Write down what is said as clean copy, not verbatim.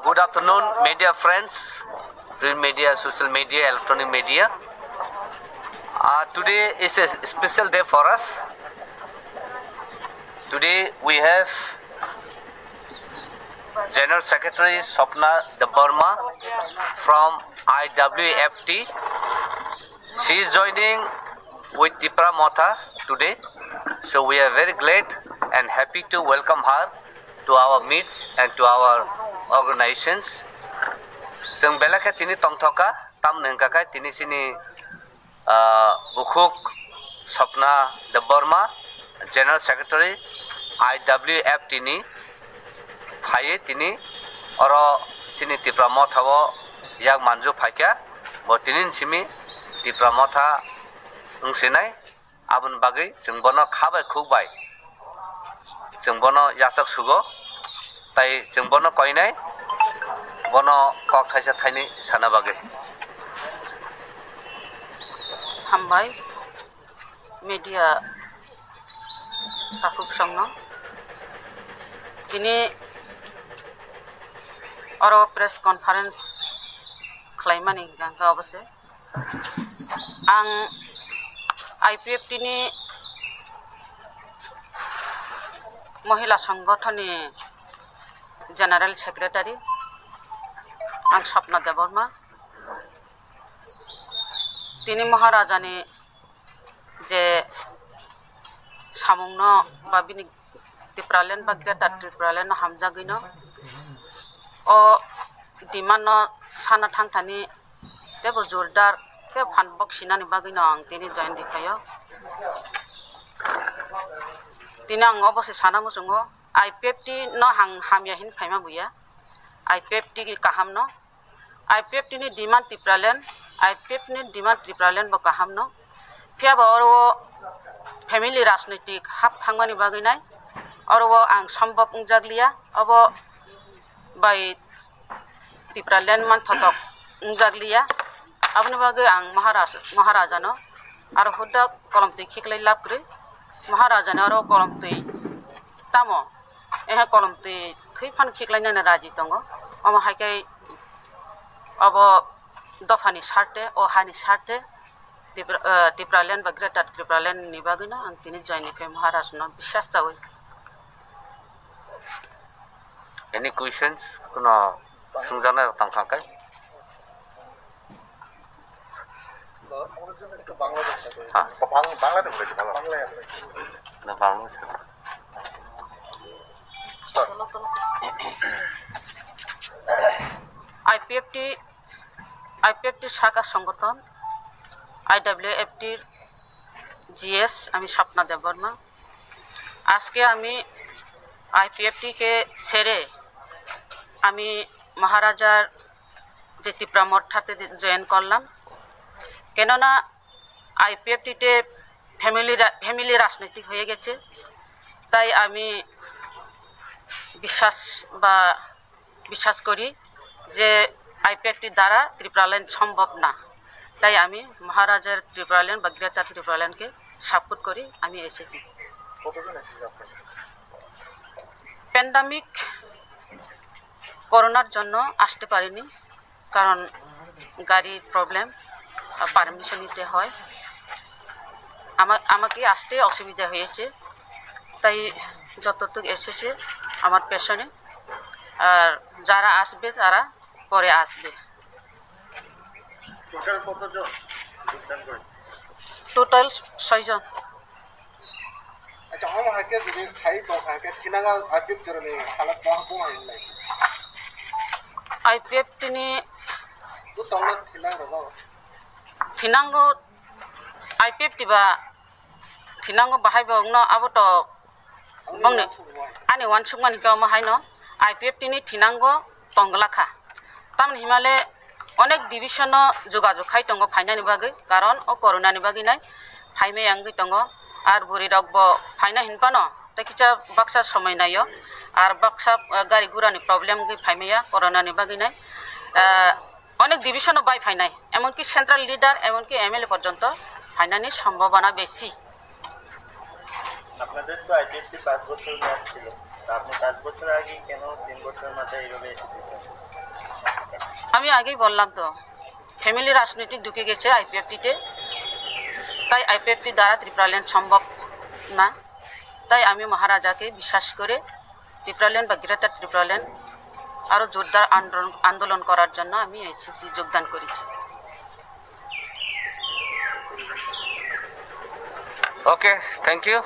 Good afternoon, media friends, print media, social media, electronic media. Today is a special day for us. Today we have General Secretary Swapna Debbarma from IWFT. She is joining with Tipra Motha today. So we are very glad and happy to welcome her to our meets and to our organizations. Sing belaka tini tongthoka tam nengkaka tini sini Bukhuk Swapna Debbarma, General Secretary IWF tini Phaye tini oro tini Tipra Motha wo yak manju phakya bo tinin simi Tipra Motha ngsinai abun bagai sing bono khabai khukbai sing bono yasak sugo tai sing bono koinai bono kok thaisa thaini sana bagai hambai media sakuk sangno kini oro press conference khlaimani gangka obose ang IPFT ni महिला संगठननि general secretary आं स्वप्ना देबबर्मा तिनि महाराजानि जे सामुंनो बा बिनि टिप्रालेन बा ग्रेटार टिप्रालेन हामजागैनो ओ दिमानो साना थांथानि तेबो जोरदार ते फानबक सिनानि बागैनो आं तिनि जयन दिखायो तिनी आं अबसे साना मुसुंगो IPFT न हामिया हिन फाइमा बुया IPFT की काहाम न IPFT नि डिमांड टिप्रालेन IPFT नि डिमांड टिप्रालेन ब काहाम न फिया और वो फैमिली राजनीतिक हाब थांमानि बागैनाय और वो आं संभव उंजागलिया अब बाय टिप्रालेन मान थतक उंजागलिया abni bagai ang maharaja no aro huda kolom tui khiklai lapkri maharaja no aro kolom tui tamo eha kolom tui thui phan khiklai na raji tongo ama haikai abo dofani sarte o hani sarte tipralen ba greater tipralen ni bagai no ang tini join ni maharaj no bishas tawi. Any questions kuno sungjana tangthakai IPFT শাখা সংগঠন IWFT GS আমি স্বপ্না দেববর্মা আজকে আমি IPFT কে ছেড়ে আমি মহারাজার যে Tripura মঠাতে join করলাম কেননা IPFT তে ফ্যামিলি রাজনৈতিক হয়ে গেছে তাই আমি বিশ্বাস করি যে IPFT দ্বারা ত্রিপুরাল্যান্ড সম্ভব না তাই আমি মহারাজার ত্রিপুরাল্যান্ড বা গ্রেটার ত্রিপুরাল্যান্ডকে সাপোর্ট করি আমি এসেছি প্যান্ডামিক করোনার জন্য আসতে পারিনি কারণ গাড়ির প্রবলেম পারমিশন নিতে হয় আমাকে আসতে অসুবিধা হয়েছে তাই যতটুকু এসেছে আমার পেছনে আর যারা আসবে তারা পরে আসবে টোটাল কতজন টোটাল 6 জন আচ্ছা हम हाके যদি খাই তো হাকে কিনাগা আইপিএফ জরনে হালত বাহবো নাই IPF তিনি তো তংলা থিনাং রবা থিনাঙ্গো IPF tiba thinango bahai bong no abo to bongne ani wan sukmani ka ma haino IPF tini thinango tonglakha tamni himale onek division jogajog khai tongo phainani bagai karon o corona ni bagai nai phaime yangi tongo ar buri rokbo phaina hinpano takicha baksa somai nayo ar baksa gari gurani problem gi phaimaya corona ni bagai nai অনেক division by ফাইনাই এমনকি central leader এমনকি MLA পর্যন্ত ফাইনানির সম্ভাবনা বেশি আপনাদের তো IPFT 5 বছর মেয়াদ ছিল আপনি 5 বছর আগে কেন 3 বছরের মাথায় এইভাবে এসেছেন? আমি আগেই বললাম তো, ফ্যামিলি রাজনীতি ঢুকে গেছে আইপিএফটিতে, তাই আইপিএফটি দ্বারা ত্রিপুরাল্যান্ড সম্ভব না। তাই আমি মহারাজাকে বিশ্বাস করে ত্রিপুরাল্যান্ড বা গ্রেটার ত্রিপুরাল্যান্ড আরও জোরদার আন্দোলন করার জন্য আমি এসএসসি যোগদান করেছি। Okay, thank you.